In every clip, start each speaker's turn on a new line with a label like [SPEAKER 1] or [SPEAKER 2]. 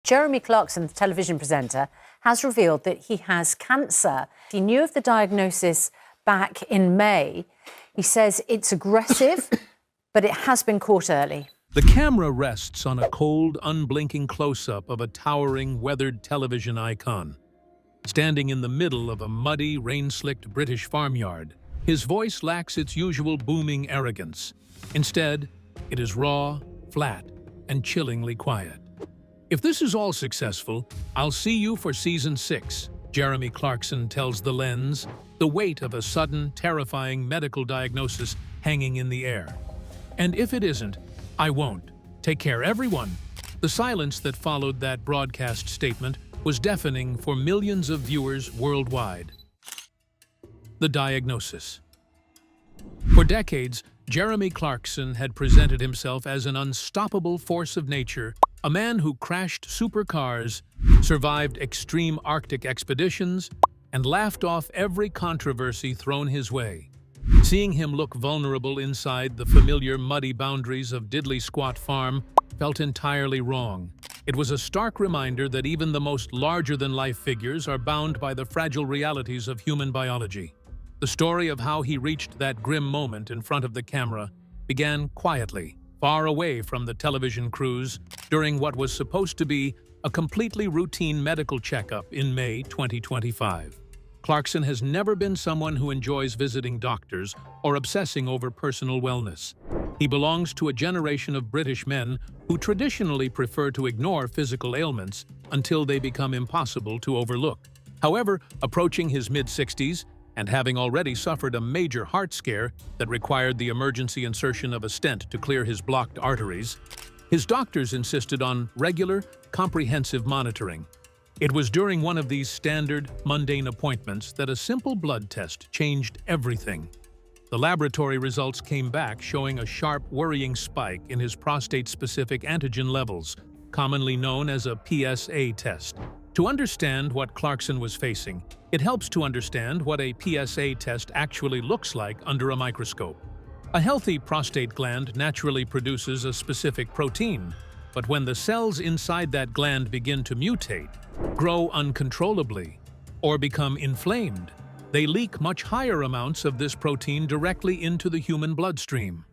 [SPEAKER 1] Jeremy Clarkson, the television presenter, has revealed that he has cancer. He knew of the diagnosis back in May. He says it's aggressive, but it has been caught early.
[SPEAKER 2] The camera rests on a cold, unblinking close-up of a towering, weathered television icon. Standing in the middle of a muddy, rain-slicked British farmyard, his voice lacks its usual booming arrogance. Instead, it is raw, flat, and chillingly quiet. "If this is all successful, I'll see you for season 6, Jeremy Clarkson tells The Lens, the weight of a sudden, terrifying medical diagnosis hanging in the air. "And if it isn't, I won't. Take care, everyone." The silence that followed that broadcast statement was deafening for millions of viewers worldwide. The diagnosis. For decades, Jeremy Clarkson had presented himself as an unstoppable force of nature, a man who crashed supercars, survived extreme Arctic expeditions, and laughed off every controversy thrown his way. Seeing him look vulnerable inside the familiar muddy boundaries of Diddley Squat Farm felt entirely wrong. It was a stark reminder that even the most larger-than-life figures are bound by the fragile realities of human biology. The story of how he reached that grim moment in front of the camera began quietly, far away from the television crews, during what was supposed to be a completely routine medical checkup in May 2025. Clarkson has never been someone who enjoys visiting doctors or obsessing over personal wellness. He belongs to a generation of British men who traditionally prefer to ignore physical ailments until they become impossible to overlook. However, approaching his mid-60s, and having already suffered a major heart scare that required the emergency insertion of a stent to clear his blocked arteries, his doctors insisted on regular, comprehensive monitoring. It was during one of these standard, mundane appointments that a simple blood test changed everything. The laboratory results came back showing a sharp, worrying spike in his prostate-specific antigen levels, commonly known as a PSA test. To understand what Clarkson was facing, it helps to understand what a PSA test actually looks like under a microscope. A healthy prostate gland naturally produces a specific protein, but when the cells inside that gland begin to mutate, grow uncontrollably, or become inflamed, they leak much higher amounts of this protein directly into the human bloodstream.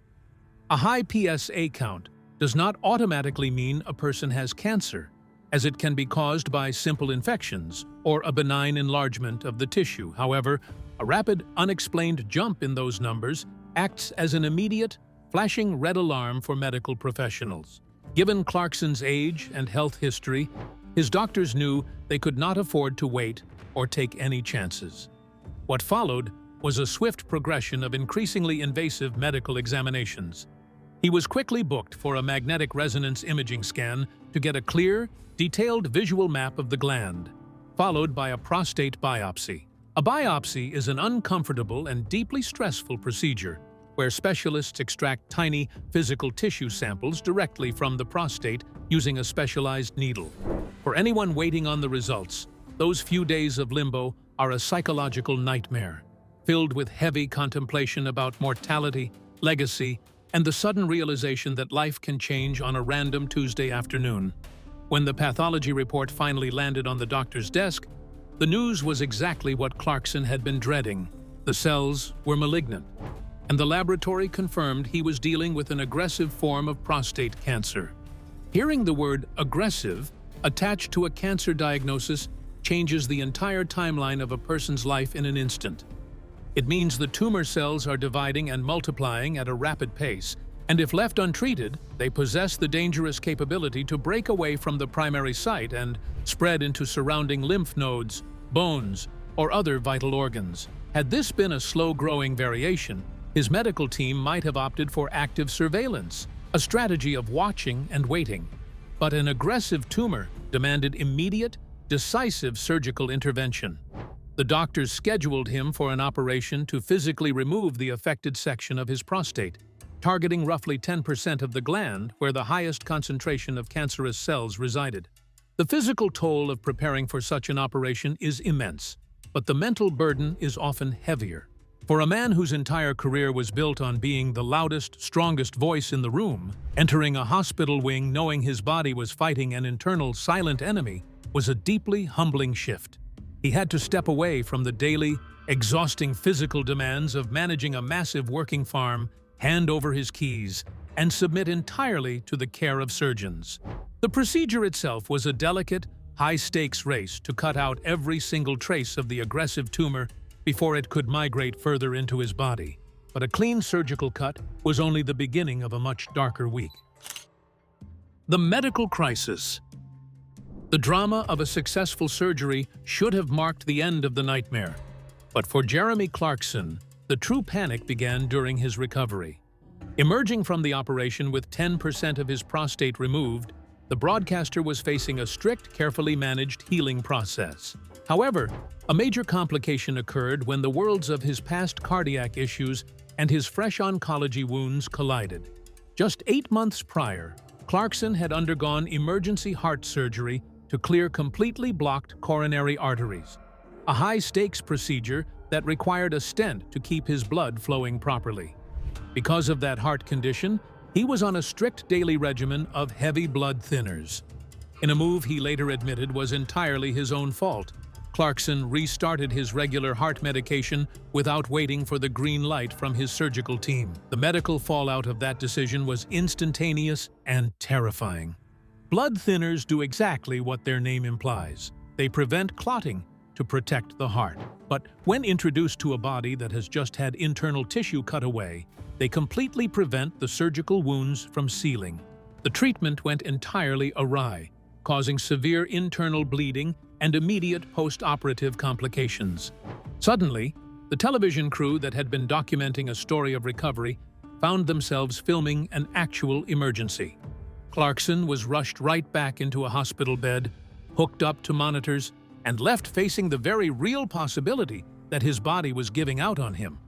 [SPEAKER 2] A high PSA count does not automatically mean a person has cancer, as it can be caused by simple infections or a benign enlargement of the tissue. However, a rapid, unexplained jump in those numbers acts as an immediate, flashing red alarm for medical professionals. Given Clarkson's age and health history, his doctors knew they could not afford to wait or take any chances. What followed was a swift progression of increasingly invasive medical examinations. He was quickly booked for a magnetic resonance imaging scan to get a clear, detailed visual map of the gland, followed by a prostate biopsy. A biopsy is an uncomfortable and deeply stressful procedure where specialists extract tiny physical tissue samples directly from the prostate using a specialized needle. For anyone waiting on the results, those few days of limbo are a psychological nightmare, filled with heavy contemplation about mortality, legacy, and the sudden realization that life can change on a random Tuesday afternoon. When the pathology report finally landed on the doctor's desk, the news was exactly what Clarkson had been dreading. The cells were malignant, and the laboratory confirmed he was dealing with an aggressive form of prostate cancer. Hearing the word aggressive attached to a cancer diagnosis changes the entire timeline of a person's life in an instant. It means the tumor cells are dividing and multiplying at a rapid pace, and if left untreated, they possess the dangerous capability to break away from the primary site and spread into surrounding lymph nodes, bones, or other vital organs. Had this been a slow-growing variation, his medical team might have opted for active surveillance, a strategy of watching and waiting. But an aggressive tumor demanded immediate, decisive surgical intervention. The doctors scheduled him for an operation to physically remove the affected section of his prostate, targeting roughly 10% of the gland where the highest concentration of cancerous cells resided. The physical toll of preparing for such an operation is immense, but the mental burden is often heavier. For a man whose entire career was built on being the loudest, strongest voice in the room, entering a hospital wing knowing his body was fighting an internal silent enemy was a deeply humbling shift. He had to step away from the daily, exhausting physical demands of managing a massive working farm, hand over his keys, and submit entirely to the care of surgeons. The procedure itself was a delicate, high-stakes race to cut out every single trace of the aggressive tumor before it could migrate further into his body. But a clean surgical cut was only the beginning of a much darker week. The medical crisis. The drama of a successful surgery should have marked the end of the nightmare. But for Jeremy Clarkson, the true panic began during his recovery. Emerging from the operation with 10% of his prostate removed, the broadcaster was facing a strict, carefully managed healing process. However, a major complication occurred when the worlds of his past cardiac issues and his fresh oncology wounds collided. Just 8 months prior, Clarkson had undergone emergency heart surgery to clear completely blocked coronary arteries, a high-stakes procedure that required a stent to keep his blood flowing properly. Because of that heart condition, he was on a strict daily regimen of heavy blood thinners. In a move he later admitted was entirely his own fault, Clarkson restarted his regular heart medication without waiting for the green light from his surgical team. The medical fallout of that decision was instantaneous and terrifying. Blood thinners do exactly what their name implies. They prevent clotting to protect the heart. But when introduced to a body that has just had internal tissue cut away, they completely prevent the surgical wounds from sealing. The treatment went entirely awry, causing severe internal bleeding and immediate post-operative complications. Suddenly, the television crew that had been documenting a story of recovery found themselves filming an actual emergency. Clarkson was rushed right back into a hospital bed, hooked up to monitors, and left facing the very real possibility that his body was giving out on him.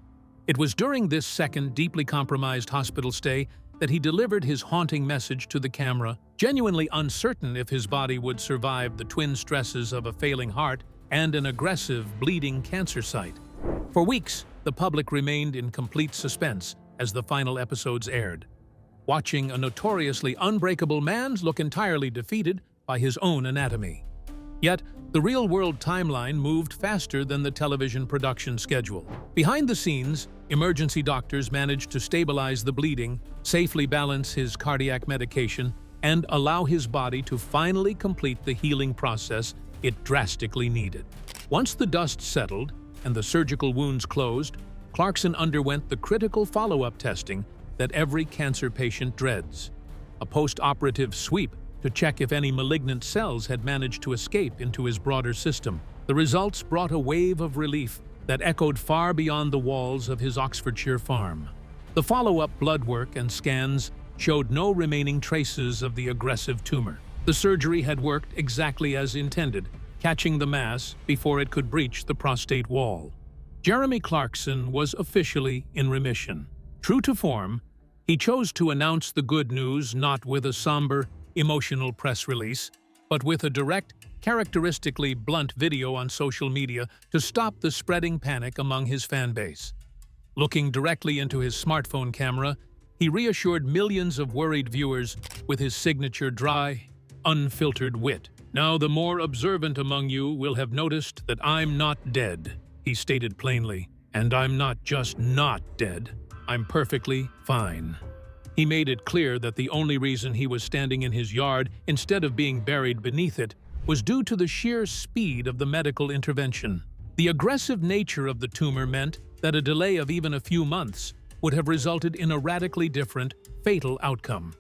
[SPEAKER 2] It was during this second deeply compromised hospital stay that he delivered his haunting message to the camera, genuinely uncertain if his body would survive the twin stresses of a failing heart and an aggressive, bleeding cancer site. For weeks, the public remained in complete suspense as the final episodes aired, watching a notoriously unbreakable man look entirely defeated by his own anatomy. Yet, the real-world timeline moved faster than the television production schedule. Behind the scenes, emergency doctors managed to stabilize the bleeding, safely balance his cardiac medication, and allow his body to finally complete the healing process it drastically needed. Once the dust settled and the surgical wounds closed, Clarkson underwent the critical follow-up testing that every cancer patient dreads, a post-operative sweep to check if any malignant cells had managed to escape into his broader system. The results brought a wave of relief that echoed far beyond the walls of his Oxfordshire farm. The follow-up blood work and scans showed no remaining traces of the aggressive tumor. The surgery had worked exactly as intended, catching the mass before it could breach the prostate wall. Jeremy Clarkson was officially in remission. True to form, he chose to announce the good news not with a somber, emotional press release, but with a direct, characteristically blunt video on social media to stop the spreading panic among his fan base. Looking directly into his smartphone camera, he reassured millions of worried viewers with his signature dry, unfiltered wit. "Now the more observant among you will have noticed that I'm not dead," he stated plainly. "And I'm not just not dead, I'm perfectly fine." He made it clear that the only reason he was standing in his yard instead of being buried beneath it was due to the sheer speed of the medical intervention. The aggressive nature of the tumor meant that a delay of even a few months would have resulted in a radically different, fatal outcome.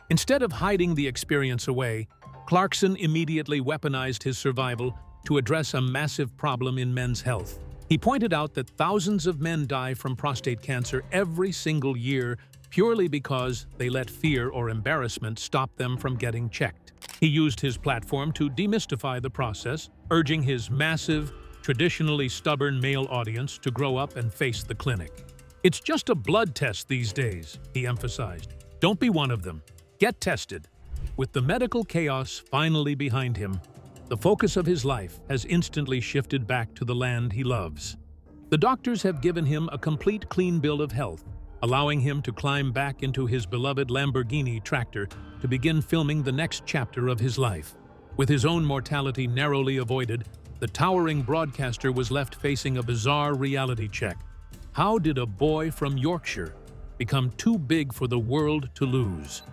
[SPEAKER 2] Instead of hiding the experience away, Clarkson immediately weaponized his survival to address a massive problem in men's health. He pointed out that thousands of men die from prostate cancer every single year purely because they let fear or embarrassment stop them from getting checked. He used his platform to demystify the process, urging his massive, traditionally stubborn male audience to grow up and face the clinic. "It's just a blood test these days," he emphasized. "Don't be one of them. Get tested." With the medical chaos finally behind him, the focus of his life has instantly shifted back to the land he loves. The doctors have given him a complete clean bill of health, allowing him to climb back into his beloved Lamborghini tractor to begin filming the next chapter of his life. With his own mortality narrowly avoided, the towering broadcaster was left facing a bizarre reality check. How did a boy from Yorkshire become too big for the world to lose?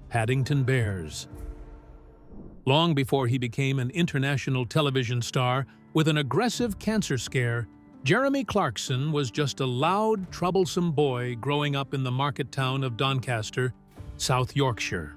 [SPEAKER 2] Paddington Bears. Long before he became an international television star with an aggressive cancer scare, Jeremy Clarkson was just a loud, troublesome boy growing up in the market town of Doncaster, South Yorkshire.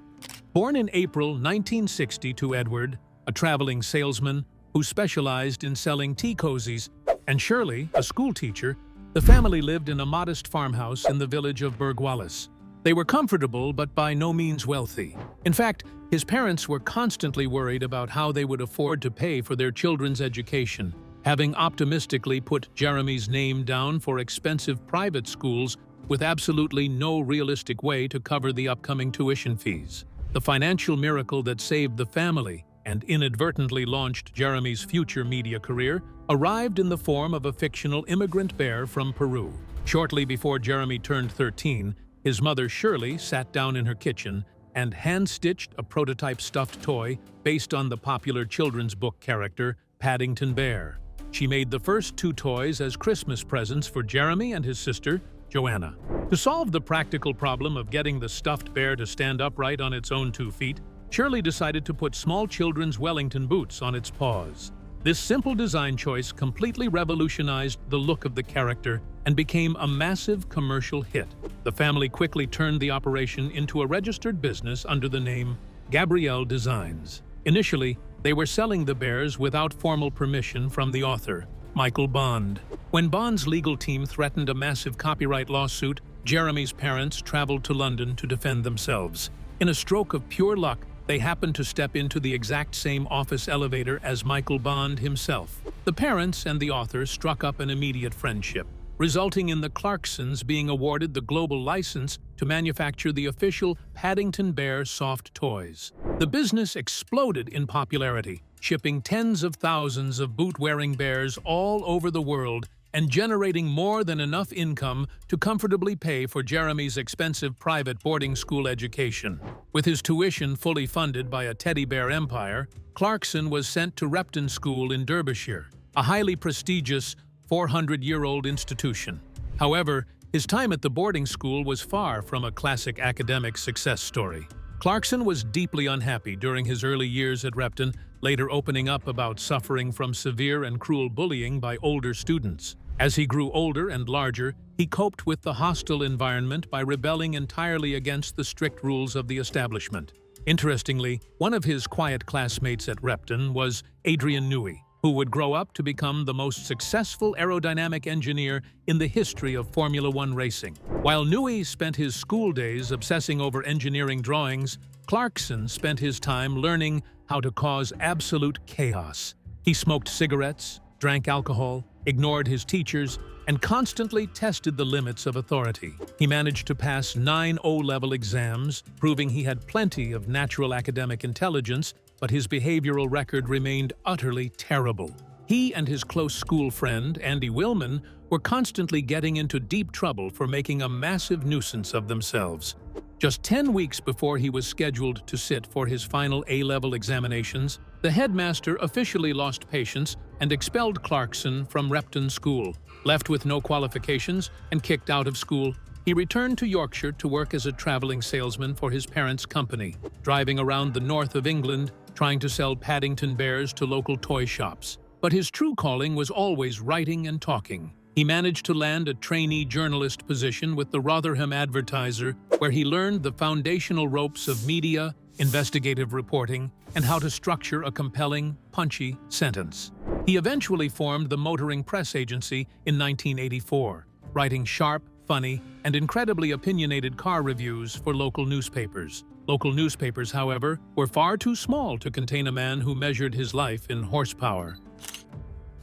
[SPEAKER 2] Born in April 1960 to Edward, a traveling salesman who specialized in selling tea cozies, and Shirley, a schoolteacher, the family lived in a modest farmhouse in the village of Burgwallis. They were comfortable but by no means wealthy. In fact, his parents were constantly worried about how they would afford to pay for their children's education, having optimistically put Jeremy's name down for expensive private schools with absolutely no realistic way to cover the upcoming tuition fees. The financial miracle that saved the family and inadvertently launched Jeremy's future media career arrived in the form of a fictional immigrant bear from Peru. Shortly before Jeremy turned 13, his mother Shirley sat down in her kitchen and hand-stitched a prototype stuffed toy based on the popular children's book character Paddington Bear. She made the first 2 toys as Christmas presents for Jeremy and his sister, Joanna. To solve the practical problem of getting the stuffed bear to stand upright on its own 2 feet, Shirley decided to put small children's Wellington boots on its paws. This simple design choice completely revolutionized the look of the character and became a massive commercial hit. The family quickly turned the operation into a registered business under the name Gabrielle Designs. Initially, they were selling the bears without formal permission from the author, Michael Bond. When Bond's legal team threatened a massive copyright lawsuit, Jeremy's parents traveled to London to defend themselves. In a stroke of pure luck, they happened to step into the exact same office elevator as Michael Bond himself. The parents and the author struck up an immediate friendship, resulting in the Clarksons being awarded the global license to manufacture the official Paddington Bear soft toys. The business exploded in popularity, shipping tens of thousands of boot-wearing bears all over the world and generating more than enough income to comfortably pay for Jeremy's expensive private boarding school education. With his tuition fully funded by a teddy bear empire, Clarkson was sent to Repton School in Derbyshire, a highly prestigious 400-year-old institution. However, his time at the boarding school was far from a classic academic success story. Clarkson was deeply unhappy during his early years at Repton, later opening up about suffering from severe and cruel bullying by older students. As he grew older and larger, he coped with the hostile environment by rebelling entirely against the strict rules of the establishment. Interestingly, one of his quiet classmates at Repton was Adrian Newey, who would grow up to become the most successful aerodynamic engineer in the history of Formula One racing. While Newey spent his school days obsessing over engineering drawings, Clarkson spent his time learning how to cause absolute chaos. He smoked cigarettes, drank alcohol, ignored his teachers, and constantly tested the limits of authority. He managed to pass 9 O-level exams, proving he had plenty of natural academic intelligence, but his behavioral record remained utterly terrible. He and his close school friend, Andy Willman, were constantly getting into deep trouble for making a massive nuisance of themselves. Just 10 weeks before he was scheduled to sit for his final A-level examinations, the headmaster officially lost patience and expelled Clarkson from Repton School. Left with no qualifications and kicked out of school, he returned to Yorkshire to work as a traveling salesman for his parents' company, driving around the north of England, trying to sell Paddington Bears to local toy shops. But his true calling was always writing and talking. He managed to land a trainee journalist position with the Rotherham Advertiser, where he learned the foundational ropes of media, investigative reporting, and how to structure a compelling, punchy sentence. He eventually formed the Motoring Press Agency in 1984, writing sharp, funny, and incredibly opinionated car reviews for local newspapers. Local newspapers, however, were far too small to contain a man who measured his life in horsepower.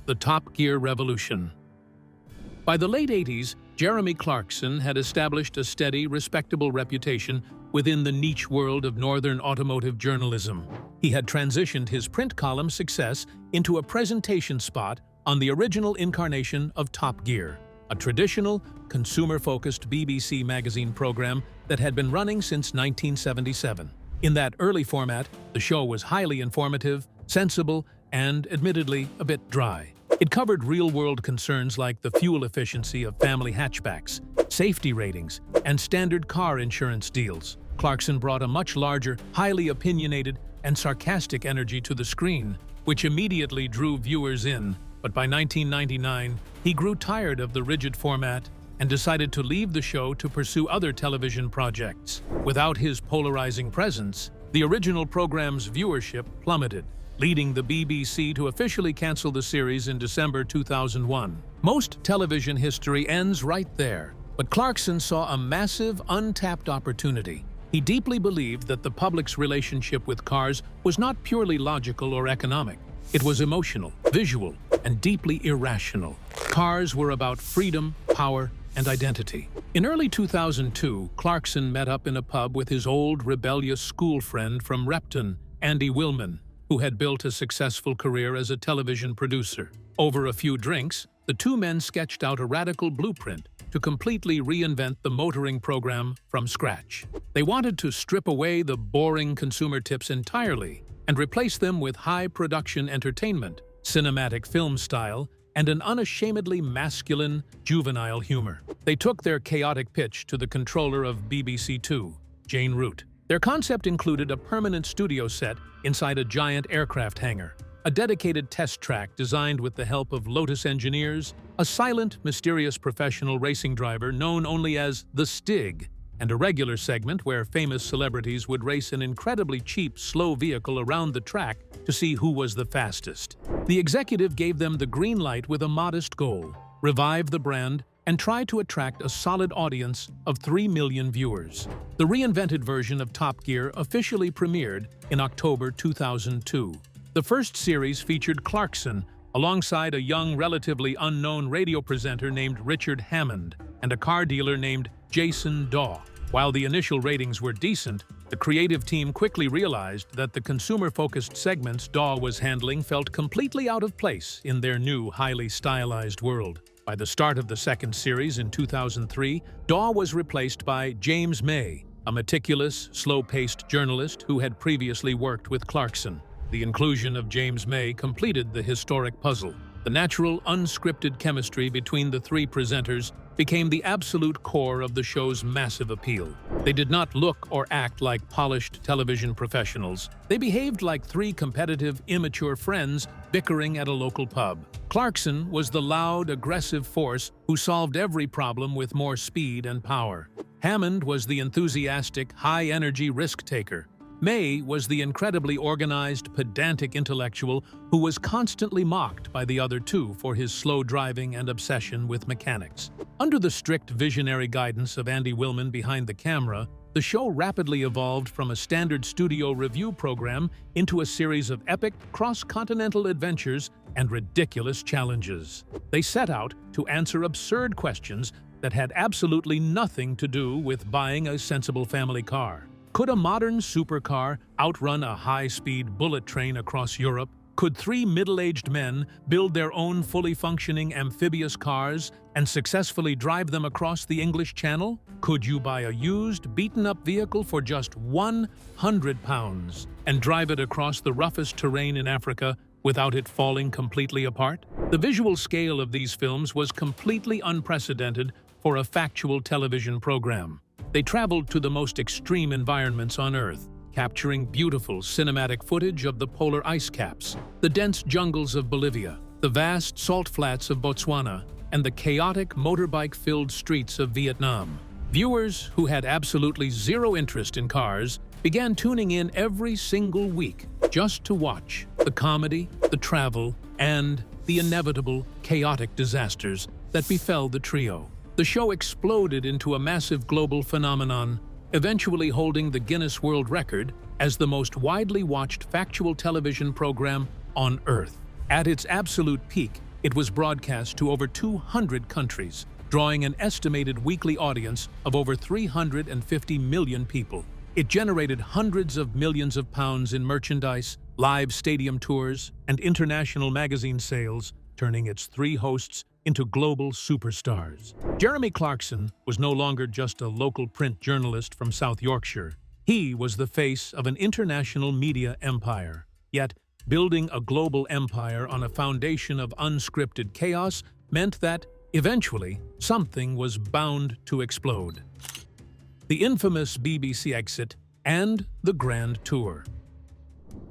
[SPEAKER 2] The Top Gear Revolution. By the late 80s, Jeremy Clarkson had established a steady, respectable reputation within the niche world of northern automotive journalism. He had transitioned his print column success into a presentation spot on the original incarnation of Top Gear, a traditional, consumer-focused BBC magazine program that had been running since 1977. In that early format, the show was highly informative, sensible, and, admittedly, a bit dry. It covered real-world concerns like the fuel efficiency of family hatchbacks, safety ratings, and standard car insurance deals. Clarkson brought a much larger, highly opinionated, and sarcastic energy to the screen, which immediately drew viewers in. But by 1999, he grew tired of the rigid format and decided to leave the show to pursue other television projects. Without his polarizing presence, the original program's viewership plummeted, leading the BBC to officially cancel the series in December 2001. Most television history ends right there, but Clarkson saw a massive, untapped opportunity. He deeply believed that the public's relationship with cars was not purely logical or economic. It was emotional, visual, and deeply irrational. Cars were about freedom, power, and identity. In early 2002, Clarkson met up in a pub with his old, rebellious school friend from Repton, Andy Willman, who had built a successful career as a television producer. Over a few drinks, the two men sketched out a radical blueprint to completely reinvent the motoring program from scratch. They wanted to strip away the boring consumer tips entirely and replace them with high-production entertainment, cinematic film style, and an unashamedly masculine, juvenile humor. They took their chaotic pitch to the controller of BBC Two, Jane Root. Their concept included a permanent studio set inside a giant aircraft hangar, a dedicated test track designed with the help of Lotus engineers, a silent, mysterious professional racing driver known only as the Stig, and a regular segment where famous celebrities would race an incredibly cheap, slow vehicle around the track to see who was the fastest. The executive gave them the green light with a modest goal: revive the brand and try to attract a solid audience of 3 million viewers. The reinvented version of Top Gear officially premiered in October 2002. The first series featured Clarkson alongside a young, relatively unknown radio presenter named Richard Hammond and a car dealer named Jason Daw. While the initial ratings were decent, the creative team quickly realized that the consumer-focused segments Daw was handling felt completely out of place in their new, highly stylized world. By the start of the second series in 2003, Daw was replaced by James May, a meticulous, slow-paced journalist who had previously worked with Clarkson. The inclusion of James May completed the historic puzzle. The natural, unscripted chemistry between the three presenters became the absolute core of the show's massive appeal. They did not look or act like polished television professionals. They behaved like three competitive, immature friends bickering at a local pub. Clarkson was the loud, aggressive force who solved every problem with more speed and power. Hammond was the enthusiastic, high-energy risk-taker. May was the incredibly organized, pedantic intellectual who was constantly mocked by the other two for his slow driving and obsession with mechanics. Under the strict visionary guidance of Andy Willman behind the camera, the show rapidly evolved from a standard studio review program into a series of epic, cross-continental adventures and ridiculous challenges. They set out to answer absurd questions that had absolutely nothing to do with buying a sensible family car. Could a modern supercar outrun a high-speed bullet train across Europe? Could three middle-aged men build their own fully functioning amphibious cars and successfully drive them across the English Channel? Could you buy a used, beaten-up vehicle for just £100 and drive it across the roughest terrain in Africa without it falling completely apart? The visual scale of these films was completely unprecedented for a factual television program. They traveled to the most extreme environments on Earth, capturing beautiful cinematic footage of the polar ice caps, the dense jungles of Bolivia, the vast salt flats of Botswana, and the chaotic motorbike-filled streets of Vietnam. Viewers who had absolutely zero interest in cars began tuning in every single week just to watch the comedy, the travel, and the inevitable chaotic disasters that befell the trio. The show exploded into a massive global phenomenon, eventually holding the Guinness World Record as the most widely watched factual television program on Earth. At its absolute peak, it was broadcast to over 200 countries, drawing an estimated weekly audience of over 350 million people. It generated hundreds of millions of pounds in merchandise, live stadium tours, and international magazine sales, turning its 3 hosts into global superstars. Jeremy Clarkson was no longer just a local print journalist from South Yorkshire. He was the face of an international media empire. Yet, building a global empire on a foundation of unscripted chaos meant that, eventually, something was bound to explode. The infamous BBC exit and the Grand Tour.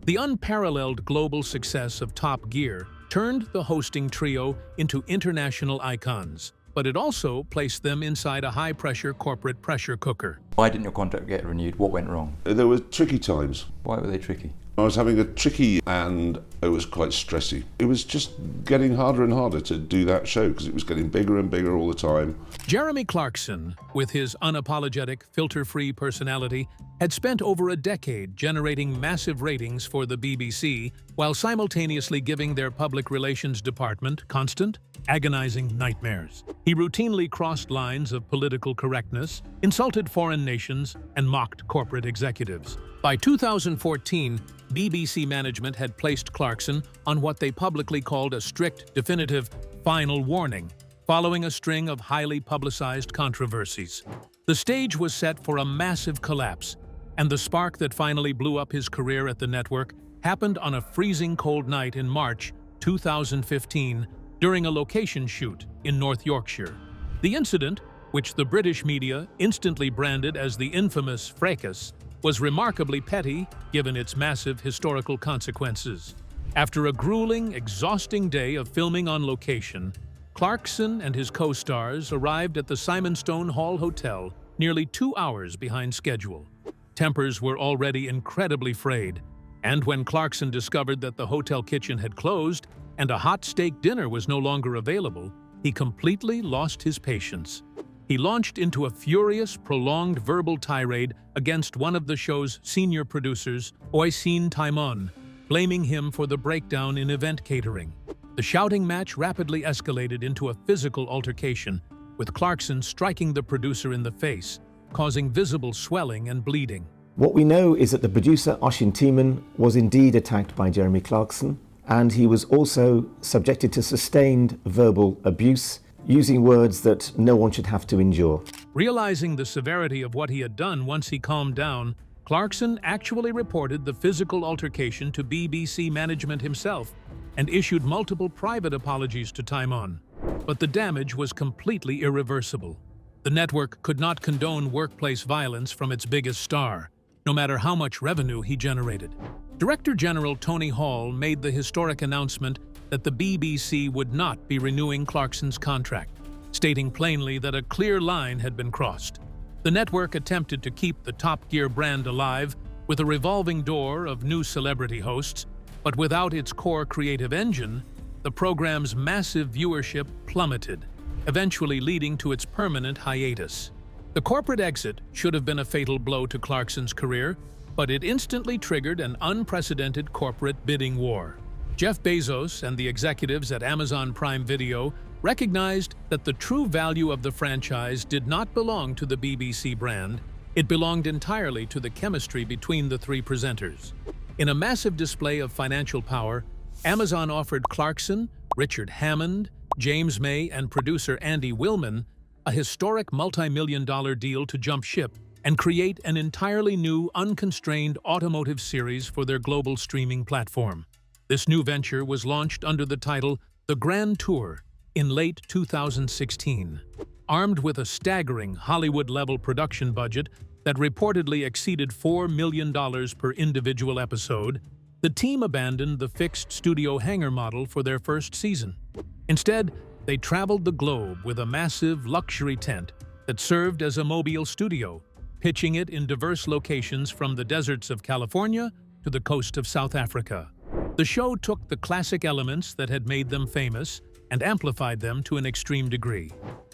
[SPEAKER 2] The unparalleled global success of Top Gear turned the hosting trio into international icons, but it also placed them inside a high-pressure corporate pressure cooker.
[SPEAKER 3] Why didn't your contract get renewed? What went wrong?
[SPEAKER 4] There were tricky times.
[SPEAKER 3] Why were they tricky?
[SPEAKER 4] I was having a tricky and it was quite stressy. It was just getting harder and harder to do that show because it was getting bigger and bigger all the time.
[SPEAKER 2] Jeremy Clarkson, with his unapologetic, filter-free personality, had spent over a decade generating massive ratings for the BBC while simultaneously giving their public relations department constant, agonizing nightmares. He routinely crossed lines of political correctness, insulted foreign nations, and mocked corporate executives. By 2014, BBC management had placed Clarkson on what they publicly called a strict, definitive, final warning, following a string of highly publicized controversies. The stage was set for a massive collapse, and the spark that finally blew up his career at the network happened on a freezing cold night in March 2015 during a location shoot in North Yorkshire. The incident, which the British media instantly branded as the infamous fracas, was remarkably petty given its massive historical consequences. After a grueling, exhausting day of filming on location, Clarkson and his co-stars arrived at the Simonstone Hall Hotel nearly 2 hours behind schedule. Tempers were already incredibly frayed, and when Clarkson discovered that the hotel kitchen had closed and a hot steak dinner was no longer available, he completely lost his patience. He launched into a furious, prolonged verbal tirade against one of the show's senior producers, Oisin Taimon, blaming him for the breakdown in event catering. The shouting match rapidly escalated into a physical altercation, with Clarkson striking the producer in the face, causing visible swelling and bleeding.
[SPEAKER 5] What we know is that the producer, Oisin Taimon, was indeed attacked by Jeremy Clarkson, and he was also subjected to sustained verbal abuse, using words that no one should have to endure.
[SPEAKER 2] Realizing the severity of what he had done once he calmed down, Clarkson actually reported the physical altercation to BBC management himself and issued multiple private apologies to Taimon. But the damage was completely irreversible. The network could not condone workplace violence from its biggest star, no matter how much revenue he generated. Director General Tony Hall made the historic announcement that the BBC would not be renewing Clarkson's contract, stating plainly that a clear line had been crossed. The network attempted to keep the Top Gear brand alive with a revolving door of new celebrity hosts, but without its core creative engine, the program's massive viewership plummeted, eventually leading to its permanent hiatus. The corporate exit should have been a fatal blow to Clarkson's career, but it instantly triggered an unprecedented corporate bidding war. Jeff Bezos and the executives at Amazon Prime Video recognized that the true value of the franchise did not belong to the BBC brand, it belonged entirely to the chemistry between the 3 presenters. In a massive display of financial power, Amazon offered Clarkson, Richard Hammond, James May, and producer Andy Willman a historic multi-million-dollar deal to jump ship and create an entirely new, unconstrained automotive series for their global streaming platform. This new venture was launched under the title The Grand Tour in late 2016. Armed with a staggering Hollywood-level production budget that reportedly exceeded $4 million per individual episode, the team abandoned the fixed studio hangar model for their first season. Instead, they traveled the globe with a massive luxury tent that served as a mobile studio, pitching it in diverse locations from the deserts of California to the coast of South Africa. The show took the classic elements that had made them famous and amplified them to an extreme degree.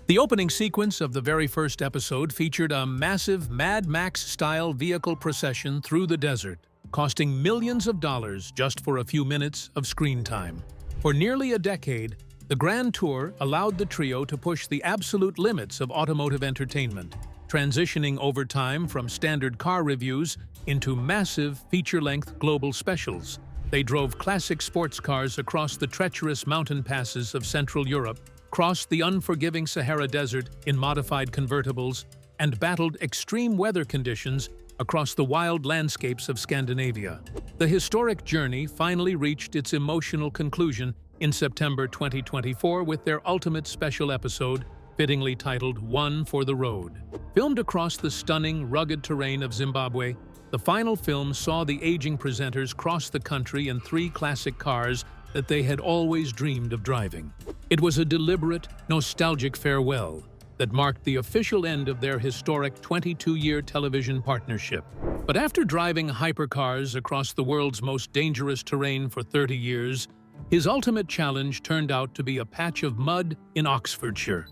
[SPEAKER 2] The opening sequence of the very first episode featured a massive Mad Max-style vehicle procession through the desert, costing millions of dollars just for a few minutes of screen time. For nearly a decade, the Grand Tour allowed the trio to push the absolute limits of automotive entertainment, transitioning over time from standard car reviews into massive feature-length global specials. They drove classic sports cars across the treacherous mountain passes of Central Europe, crossed the unforgiving Sahara Desert in modified convertibles, and battled extreme weather conditions across the wild landscapes of Scandinavia. The historic journey finally reached its emotional conclusion in September 2024 with their ultimate special episode, fittingly titled One for the Road. Filmed across the stunning, rugged terrain of Zimbabwe, the final film saw the aging presenters cross the country in 3 classic cars that they had always dreamed of driving. It was a deliberate, nostalgic farewell that marked the official end of their historic 22-year television partnership. But after driving hypercars across the world's most dangerous terrain for 30 years, his ultimate challenge turned out to be a patch of mud in Oxfordshire.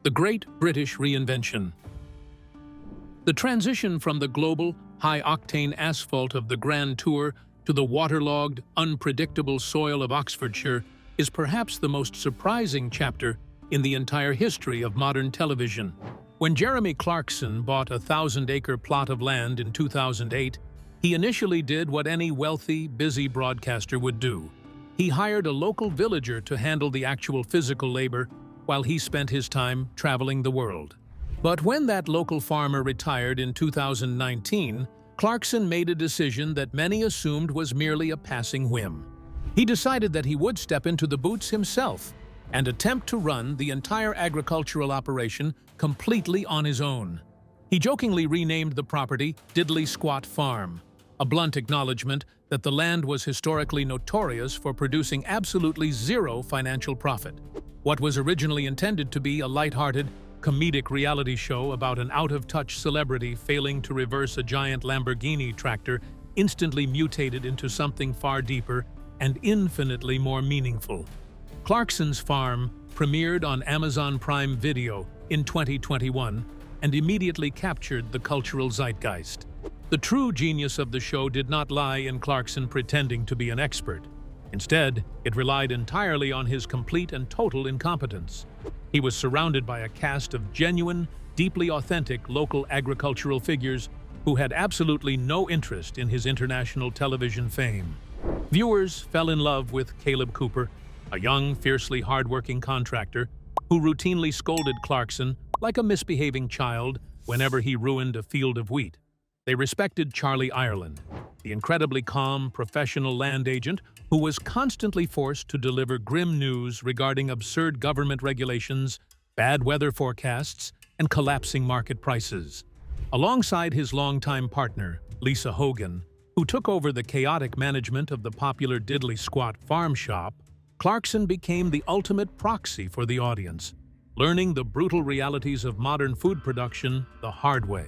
[SPEAKER 2] The Great British Reinvention. The transition from the global, high-octane asphalt of the Grand Tour to the waterlogged, unpredictable soil of Oxfordshire is perhaps the most surprising chapter in the entire history of modern television. When Jeremy Clarkson bought a 1,000-acre plot of land in 2008, he initially did what any wealthy, busy broadcaster would do. He hired a local villager to handle the actual physical labor while he spent his time traveling the world. But when that local farmer retired in 2019, Clarkson made a decision that many assumed was merely a passing whim. He decided that he would step into the boots himself and attempt to run the entire agricultural operation completely on his own. He jokingly renamed the property Diddley Squat Farm, a blunt acknowledgement that the land was historically notorious for producing absolutely zero financial profit. What was originally intended to be a lighthearted, comedic reality show about an out-of-touch celebrity failing to reverse a giant Lamborghini tractor instantly mutated into something far deeper and infinitely more meaningful. Clarkson's Farm premiered on Amazon Prime Video in 2021 and immediately captured the cultural zeitgeist. The true genius of the show did not lie in Clarkson pretending to be an expert. Instead, it relied entirely on his complete and total incompetence. He was surrounded by a cast of genuine, deeply authentic local agricultural figures who had absolutely no interest in his international television fame. Viewers fell in love with Caleb Cooper, a young, fiercely hardworking contractor who routinely scolded Clarkson like a misbehaving child whenever he ruined a field of wheat. They respected Charlie Ireland, the incredibly calm, professional land agent who was constantly forced to deliver grim news regarding absurd government regulations, bad weather forecasts, and collapsing market prices. Alongside his longtime partner, Lisa Hogan, who took over the chaotic management of the popular Diddley Squat Farm shop, Clarkson became the ultimate proxy for the audience, learning the brutal realities of modern food production the hard way.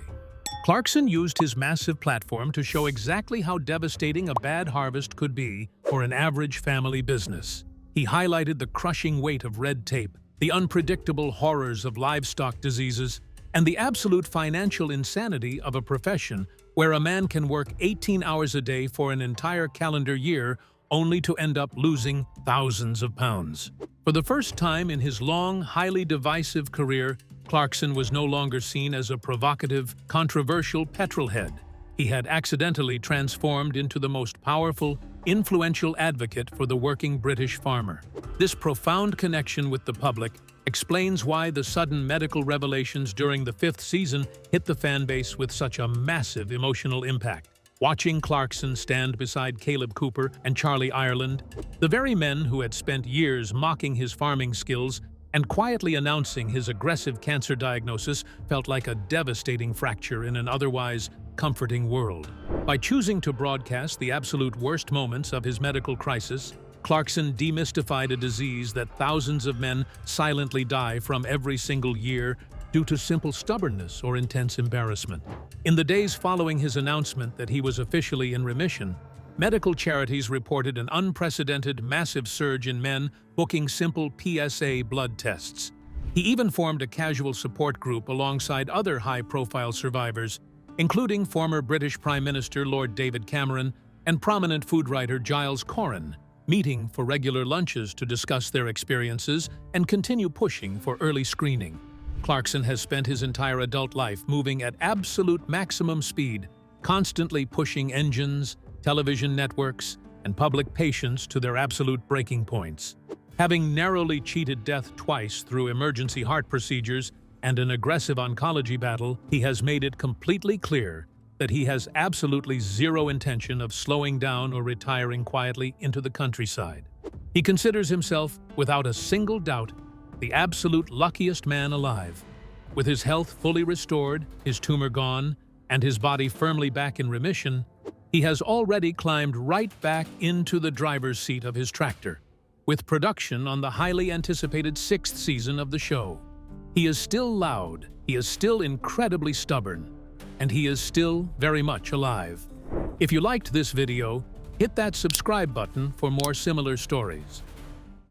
[SPEAKER 2] Clarkson used his massive platform to show exactly how devastating a bad harvest could be for an average family business. He highlighted the crushing weight of red tape, the unpredictable horrors of livestock diseases, and the absolute financial insanity of a profession where a man can work 18 hours a day for an entire calendar year only to end up losing thousands of pounds. For the first time in his long, highly divisive career, Clarkson was no longer seen as a provocative, controversial petrolhead. He had accidentally transformed into the most powerful, influential advocate for the working British farmer. This profound connection with the public explains why the sudden medical revelations during the 5th season hit the fan base with such a massive emotional impact. Watching Clarkson stand beside Caleb Cooper and Charlie Ireland, the very men who had spent years mocking his farming skills and quietly announcing his aggressive cancer diagnosis, felt like a devastating fracture in an otherwise comforting world. By choosing to broadcast the absolute worst moments of his medical crisis, Clarkson demystified a disease that thousands of men silently die from every single year due to simple stubbornness or intense embarrassment. In the days following his announcement that he was officially in remission, medical charities reported an unprecedented massive surge in men booking simple PSA blood tests. He even formed a casual support group alongside other high-profile survivors, including former British Prime Minister Lord David Cameron and prominent food writer Giles Coren, meeting for regular lunches to discuss their experiences and continue pushing for early screening. Clarkson has spent his entire adult life moving at absolute maximum speed, constantly pushing engines, television networks, and public patience to their absolute breaking points. Having narrowly cheated death twice through emergency heart procedures and an aggressive oncology battle, he has made it completely clear that he has absolutely zero intention of slowing down or retiring quietly into the countryside. He considers himself, without a single doubt, the absolute luckiest man alive. With his health fully restored, his tumor gone, and his body firmly back in remission, he has already climbed right back into the driver's seat of his tractor, with production on the highly anticipated 6th season of the show. He is still loud, he is still incredibly stubborn, and he is still very much alive. If you liked this video, hit that subscribe button for more similar stories.